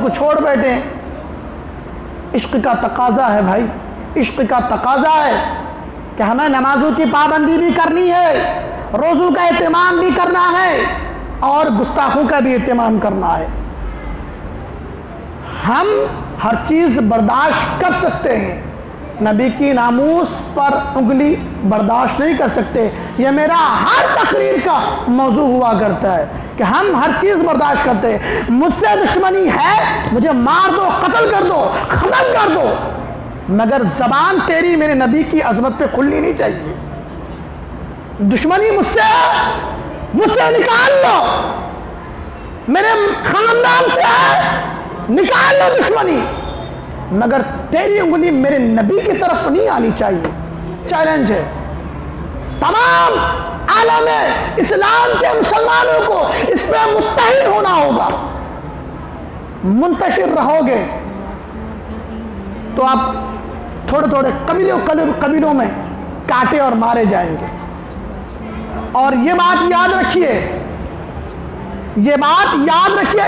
کو چھوڑ بیٹھے ہیں۔ عشق کا تقاضا ہے بھائی، عشق کا تقاضا ہے کہ ہمیں نمازوں کی پابندی بھی کرنی ہے، روزوں کا اہتمام بھی کرنا ہے، اور گستاخوں کا بھی اہتمام کرنا ہے۔ ہم ہر چیز برداشت کر سکتے ہیں، نبی کی ناموس پر انگلی برداشت نہیں کر سکتے۔ یہ میرا ہر تقریر کا موضوع ہوا کرتا ہے کہ ہم ہر چیز برداشت کرتے ہیں۔ مجھ سے دشمنی ہے، مجھے مار دو، قتل کر دو، ختم کر دو، مگر زبان تیری میرے نبی کی عظمت پہ کھلنی نہیں چاہیے۔ دشمنی مجھ سے نکال لو، میرے خاندان سے ہے، نکال لو دشمنی، مگر تیری انگلی میرے نبی کی طرف نہیں آنی چاہیے۔ چیلنج ہے تمام عالم اسلام کے مسلمانوں کو، اس پہ متحد ہونا ہوگا۔ منتشر رہو گے تو آپ تھوڑے تھوڑے قبیلوں میں کاٹے اور مارے جائیں گے۔ اور یہ بات یاد رکھیے،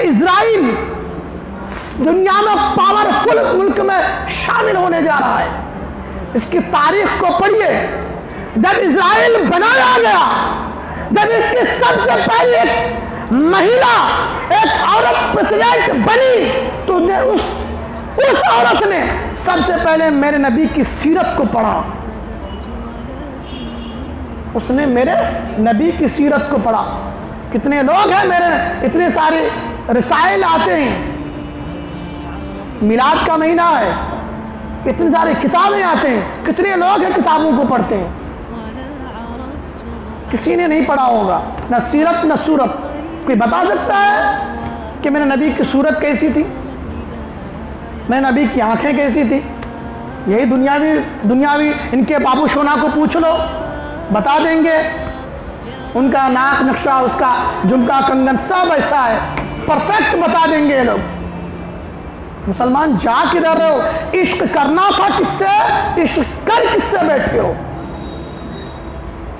اسرائیل دنیا میں پاورفل ملک میں شامل ہونے جا رہا ہے۔ اس کی تاریخ کو پڑھیے، جب اسرائیل بنایا گیا، جب اس کی سب سے پہلے ایک مہیلا، ایک عورت پریزیڈنٹ بنی، تو اس عورت نے سب سے پہلے میرے نبی کی سیرت کو پڑھا، اس نے میرے نبی کی سیرت کو پڑھا۔ کتنے لوگ ہیں میرے، اتنے سارے رسائل آتے ہیں، میلاد کا مہینہ ہے، اتنی ساری کتابیں آتے ہیں، کتنے لوگ ہیں کتابوں کو پڑھتے ہیں؟ کسی نے نہیں پڑھا ہوگا، نہ سیرت نہ صورت۔ کوئی بتا سکتا ہے کہ میرے نبی کی صورت کیسی تھی، میرے نبی کی آنکھیں کیسی تھی؟ یہی دنیاوی ان کے بابو شونا کو پوچھ لو، بتا دیں گے۔ ان کا ناک نقشہ، اس کا جھمکا کنگن سب ایسا ہے، پرفیکٹ بتا دیں گے یہ لوگ۔ مسلمان جا کدھر رہے ہو؟ عشق کرنا تھا کس سے؟ عشق کر کس سے بیٹھے ہو؟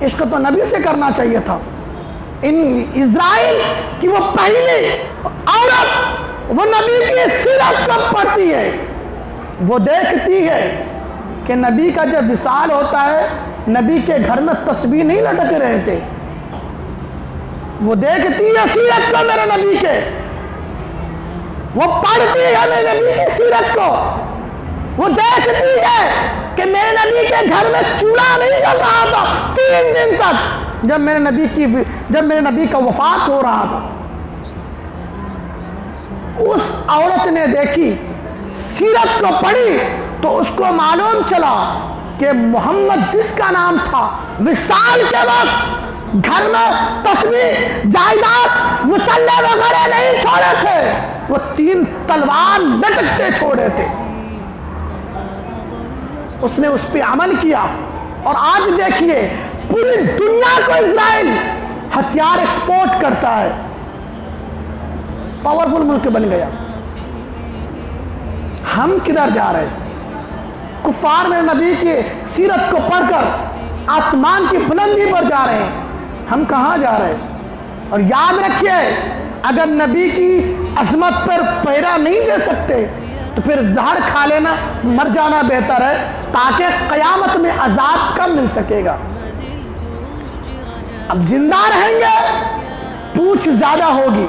عشق تو نبی سے کرنا چاہیے تھا۔ اسرائیل کی وہ پہلی عورت، وہ نبی کی سیرت کو پڑھتی ہے، وہ دیکھتی ہے کہ نبی کا جب وصال ہوتا ہے، نبی کے گھر میں تسبیح نہیں لٹک رہے تھے۔ وہ دیکھتی ہے سیرت کو میرے نبی کے، وہ پڑھتی ہے میرے نبی کی سیرت کو، وہ دیکھتی ہے کہ میرے نبی کے گھر میں چولہا نہیں جل رہا تھا 3 دن تک، جب میرے نبی کا وفات ہو رہا تھا۔ اس عورت نے دیکھی، سیرت کو پڑھی، تو اس کو معلوم چلا کہ محمد جس کا نام تھا، وصال کے وقت گھر میں تسبیح، جائیداد، مصلے وغیرہ نہیں چھوڑے تھے، وہ 3 تلوار لٹکتے چھوڑے تھے۔ اس نے اس پہ عمل کیا، اور آج دیکھیے پوری دنیا کو اسرائیل ہتھیار ایکسپورٹ کرتا ہے، پاورفل ملک بن گیا۔ ہم کدھر جا رہے ہیں؟ کفار میں نبی کی سیرت کو پڑھ کر آسمان کی بلندی پر جا رہے ہیں، ہم کہاں جا رہے ہیں؟ اور یاد رکھیے، اگر نبی کی عظمت پر پیرا نہیں دے سکتے تو پھر زہر کھا لینا، مر جانا بہتر ہے، تاکہ قیامت میں عذاب کم مل سکے گا۔ اب زندہ رہیں گے، پوچھ زیادہ ہوگی۔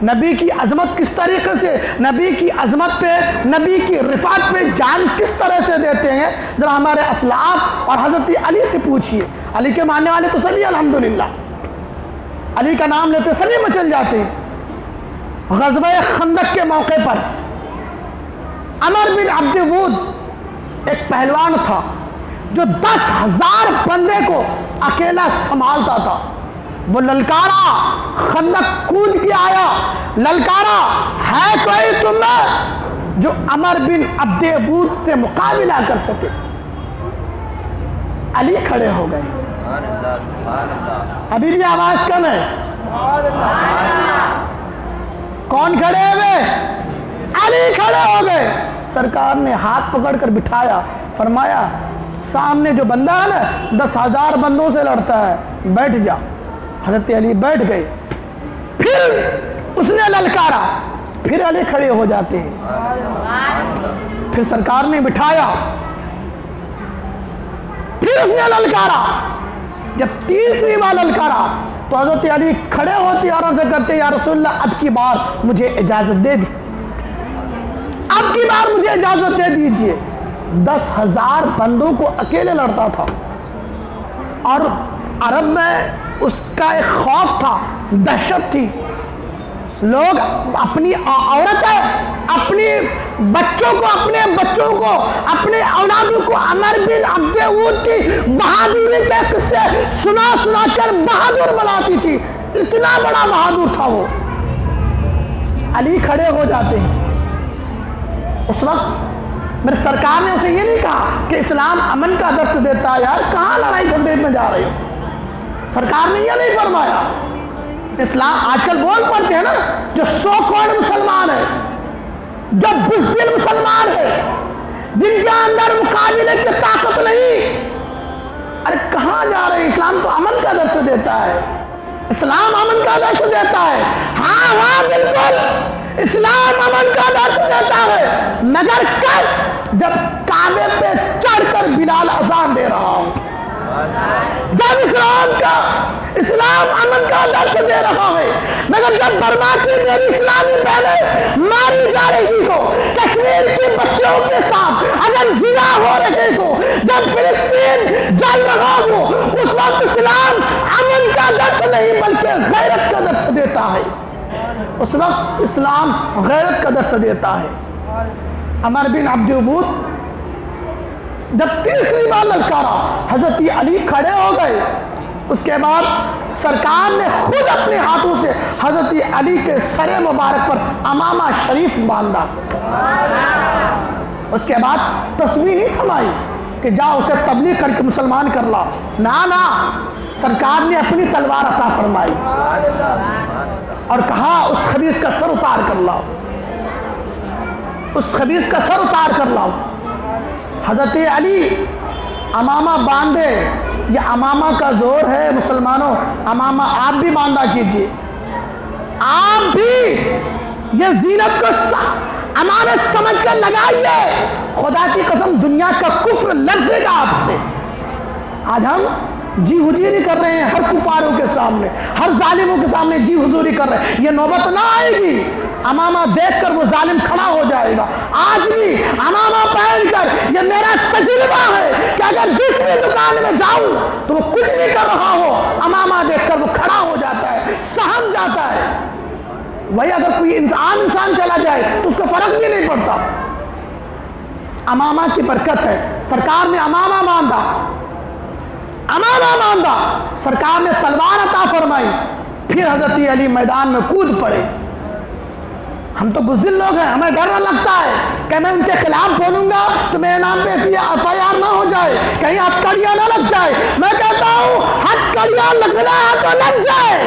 نبی کی عظمت کس طریقے سے، نبی کی عظمت پہ، نبی کی رفعت پہ جان کس طرح سے دیتے ہیں، ذرا ہمارے اسلاف اور حضرت علی سے پوچھئے۔ علی کے ماننے والے تو سبھی الحمدللہ، علی کا نام لیتے سبھی مچل جاتے ہیں۔ غزوہ خندق کے موقع پر عمر بن عبد ود ایک پہلوان تھا جو 10,000 بندے کو اکیلا سنبھالتا تھا۔ وہ للکارا، خندق کود کے آیا، للکارا، ہے کوئی تم میں جو عمر بن عبد ود سے مقابلہ کر سکے؟ علی کھڑے ہو گئے۔ ابھی بھی آواز کم ہے؟ کون کھڑے ہوئے؟ علی کھڑے ہو گئے۔ سرکار نے ہاتھ پکڑ کر بٹھایا، فرمایا سامنے جو بندہ ہے نا 10,000 بندوں سے لڑتا ہے، بیٹھ جا۔ حضرت علی بیٹھ گئے۔ پھر اس نے للکارا، پھر علی کھڑے ہو جاتے ہیں. پھر سرکار نے بٹھایا, پھر اس نے للکارا. جب تیسری بار للکارا تو حضرت علی کھڑے ہوتے اور عرض کرتے یا رسول اللہ اب کی بار مجھے اجازت دے دی, اب کی بار مجھے اجازت دے دیجئے. 10,000 بندوں کو اکیلے لڑتا تھا, اور عرب میں اس کا ایک خوف تھا, دہشت تھی. لوگ اپنی عورتیں, اپنی بچوں کو, اپنے اولادوں کو عمر بن عبد اود کی بہادری کے قصے سنا کر بہادر بناتی تھی. اتنا بڑا بہادر تھا وہ. علی کھڑے ہو جاتے ہیں. اس وقت میرے سرکار نے اسے یہ نہیں کہا کہ اسلام امن کا درس دیتا ہے, یار کہاں لڑائی جھگڑے میں جا رہے ہو. سرکار نے یہ نہیں فرمایا. اسلام آج کل بول پڑتے ہیں نا, جو سو کوڑ مسلمان ہے, جو بزدل مسلمان ہے, جن کے اندر مقابلے کی طاقت نہیں. ارے کہاں جا رہے ہیں؟ اسلام تو امن کا درس دیتا ہے, اسلام امن کا درس دیتا ہے. ہاں بالکل اسلام امن کا درس دیتا ہے, مگر کب؟ جب کعبے پہ چڑھ کر بلال اذان دے رہا ہوں, جب اسلام امن کا درس دے رہا ہے. مگر جب برما کی میری اسلامی بہنیں ماری جا رہی ہو, کشمیر کی بچوں کے ساتھ اگر زنا ہو رہے ہو, جب فلسطین جل رہا ہو, اس وقت اسلام امن کا درس نہیں بلکہ غیرت کا درس دیتا ہے. اس وقت اسلام غیرت کا درس دیتا ہے. عمر بن عبد اود جب تیسری بار للکارا, حضرت علی کھڑے ہو گئے. اس کے بعد سرکار نے خود اپنے ہاتھوں سے حضرت علی کے سر مبارک پر امامہ شریف باندھا. اس کے بعد تسبیح نہیں تھمائی کہ جا اسے تبلیغ کر کے مسلمان کر لا. نا, سرکار نے اپنی تلوار عطا فرمائی اور کہا اس خبیث کا سر اتار کر لاؤ, اس خبیث کا سر اتار کر لاؤ. حضرت علی امامہ باندھے. یہ امامہ کا زور ہے مسلمانوں, امامہ آپ بھی باندھا کیجئے, آپ بھی یہ زینت کو امانت سمجھ کر لگائیے. خدا کی قسم دنیا کا کفر لرزے گا آپ سے. آج ہم جی حضوری کر رہے ہیں ہر کفاروں کے سامنے, ہر ظالموں کے سامنے جی حضوری کر رہے ہیں. یہ نوبت نہ آئے گی, امامہ دیکھ کر وہ ظالم کھڑا ہو جائے گا. آج بھی امامہ پہن کر, یہ میرا تجربہ ہے کہ اگر جس بھی دکان میں جاؤں تو وہ کچھ بھی کر رہا ہو, امامہ دیکھ کر وہ کھڑا ہو جاتا ہے, سہم جاتا ہے. وہی اگر کوئی انسان چلا جائے تو اس کو فرق بھی نہیں پڑتا. امامہ کی برکت ہے. سرکار نے امامہ باندھا, سرکار نے تلوار عطا فرمائی. پھر حضرت علی میدان میں کود پڑے. ہم تو بزدل لوگ ہیں, ہمیں ڈر لگتا ہے کہ میں ان کے خلاف بولوں گا تو میرے نام پہ FIR نہ ہو جائے, کہیں ہتھکڑیاں نہ لگ جائے. میں کہتا ہوں ہتھکڑیاں لگنا ہے تو لگ جائے,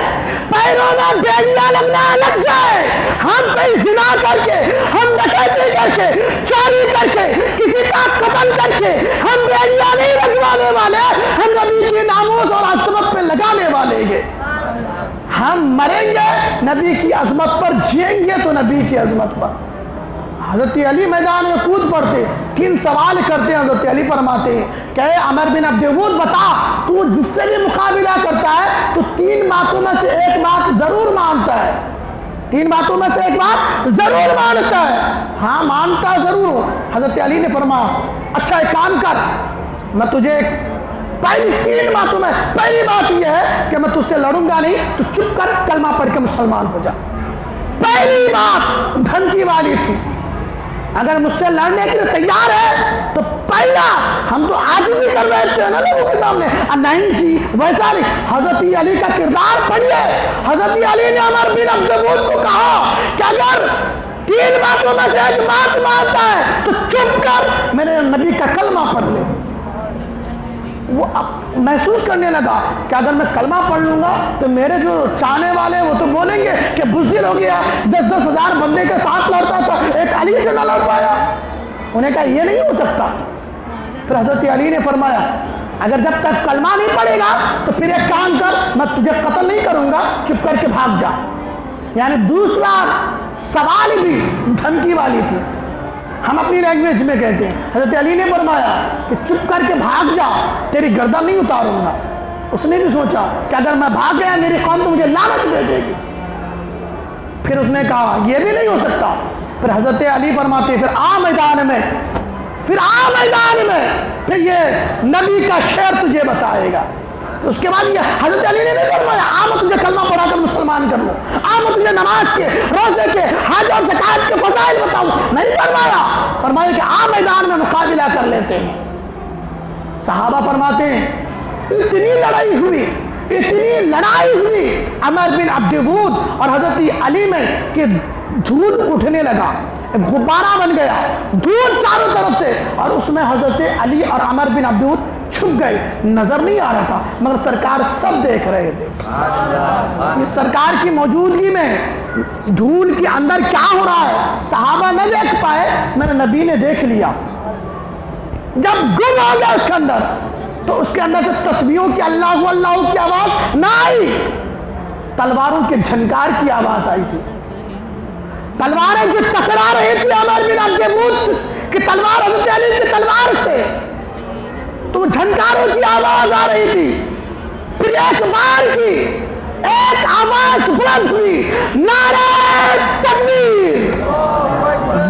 پیروں میں بیڑیاں لگنا ہے لگ جائے. ہم کہیں زنا کر کے, ہم ڈکیتی کر کے, چوری کر کے, کسی کا قتل کر کے ہم بیڑیاں نہیں لگوانے والے, ہم نبی کی ناموس اور عظمت پہ لگانے والے ہیں. ہم مریں گے نبی کی عظمت پر, جئیں گے تو نبی کی عظمت پر. حضرت علی میدان میں کود پڑتے. 3 سوال کرتے ہیں. حضرت علی فرماتے ہیں کہ اے عمر بن عبد اود بتا, تو جس سے بھی مقابلہ کرتا ہے تو 3 باتوں میں سے ایک بات ضرور مانتا ہے. 3 باتوں میں سے ایک بات ضرور مانتا ہے. ہاں مانتا ضرور. حضرت علی نے فرمایا اچھا ایک کام کر, میں تجھے پہلی 3 باتوں میں پہلی بات یہ ہے کہ میں تجھ سے لڑوں گا نہیں, تو چپ کر کلمہ پڑھ کے مسلمان ہو جا. پہلی بات دھمکی والی تھی. اگر مجھ سے لڑنے کے لیے تیار ہے تو پہلا, ہم تو آج بھی کر بیٹھتے ہیں نا لوگوں کے سامنے, نہیں جی ویسا نہیں. حضرت علی کا کردار پڑھیے. حضرت علی نے عمر بن عبد اود کو کہا کہ اگر 3 باتوں میں سے ایک بات مانتا ہے تو چپ کر میرے نبی کا کلمہ پڑھ لے. وہ محسوس کرنے لگا کہ اگر میں کلمہ پڑھ لوں گا تو میرے جو چاہنے والے وہ تو بولیں گے کہ بزدل ہو گیا, 10-10 ہزار بندے کے ساتھ لڑتا تھا, ایک علی سے نہ لڑ پایا. انہیں کہا یہ نہیں ہو سکتا. پھر حضرت علی نے فرمایا اگر جب تک کلمہ نہیں پڑھے گا تو پھر ایک کام کر, میں تجھے قتل نہیں کروں گا, چپ کر کے بھاگ جا. یعنی دوسرا سوال بھی دھمکی والی تھی، ہم اپنی لینگویج میں کہتے ہیں۔ حضرت علی نے فرمایا کہ چپ کر کے بھاگ جا، تیری گردن نہیں اتاروں گا۔ اس نے بھی سوچا کہ اگر میں بھاگ گیا میری قوم تو مجھے لعنت دے دے گی۔ پھر اس نے کہا یہ بھی نہیں ہو سکتا۔ پھر حضرت علی فرماتے پھر آ میدان میں، پھر یہ نبی کا شعر تجھے بتائے گا۔ اس کے بعد یہ حضرت علی نے نہیں فرمایا آ میں تجھے کلمہ پڑھا کر مسلمان کر لوں، آ میں تجھے نماز کے، روزے کے، حج اور زکات کے فضائل بتاؤں، نہیں فرمایا۔ فرمایا کہ آ میدان میں مقابلہ کر لیتے ہیں۔ صحابہ فرماتے ہیں اتنی لڑائی ہوئی عمر بن عبد ود اور حضرت علی میں کہ دھول اٹھنے لگا، غبارہ بن گیا، دھول چاروں طرف سے، اور اس میں حضرت علی اور عمر بن عبد ود چھپ گئے، نظر نہیں آ رہا تھا مگر سرکار سب دیکھ رہے تھے۔ اس سرکار کی موجودگی میں دھول کے اندر کیا ہو رہا ہے صحابہ نہ دیکھ پائے، میرے نبی نے دیکھ لیا۔ جب گم ہو گیا اس کے اندر تو اس کے اندر سے تسبیحوں کی اللہ اللہ کی آواز نہ آئی، تلواروں کے جھنکار کی آواز آئی تھی۔ تلواریں جو ٹکرا رہی تھی عمر بن عبد ود کی تلوار حضرت علی کی تلوار سے، تو جھنکاروں کی آواز آ رہی تھی۔ پھر ایک بار کی ایک آواز بلند ہوئی، نعرہ تکبیر،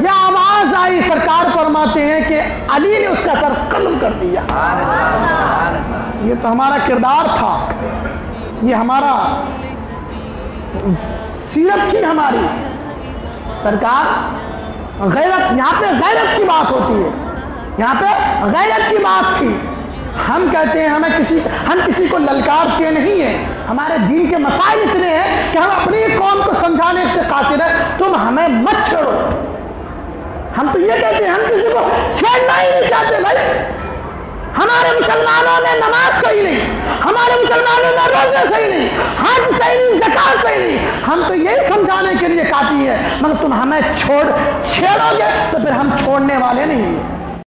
یہ آواز آئی۔ سرکار فرماتے ہیں کہ علی نے اس کا سر قلم کر دیا۔ یہ تو ہمارا کردار تھا، یہ ہمارا سیرت تھی ہماری۔ سرکار غیرت، یہاں پہ غیرت کی بات ہوتی ہے، یہاں پہ غیرت کی بات تھی۔ ہم کہتے ہیں ہم کسی کو للکارتے نہیں ہیں، ہمارے دین کے مسائل اتنے ہیں کہ ہم اپنی قوم کو سمجھانے سے قاصر ہیں، تم ہمیں مت چھوڑو۔ ہم تو یہ کہتے ہیں ہم کسی کو چھیڑنا ہی نہیں چاہتے بھائی۔ ہمارے مسلمانوں میں نماز صحیح نہیں، ہمارے مسلمانوں میں روزے صحیح نہیں، حج صحیح نہیں، زکات صحیح نہیں، ہم تو یہی سمجھانے کے لیے کافی ہے، مگر تم ہمیں چھیڑو گے تو پھر ہم چھوڑنے والے نہیں ہیں۔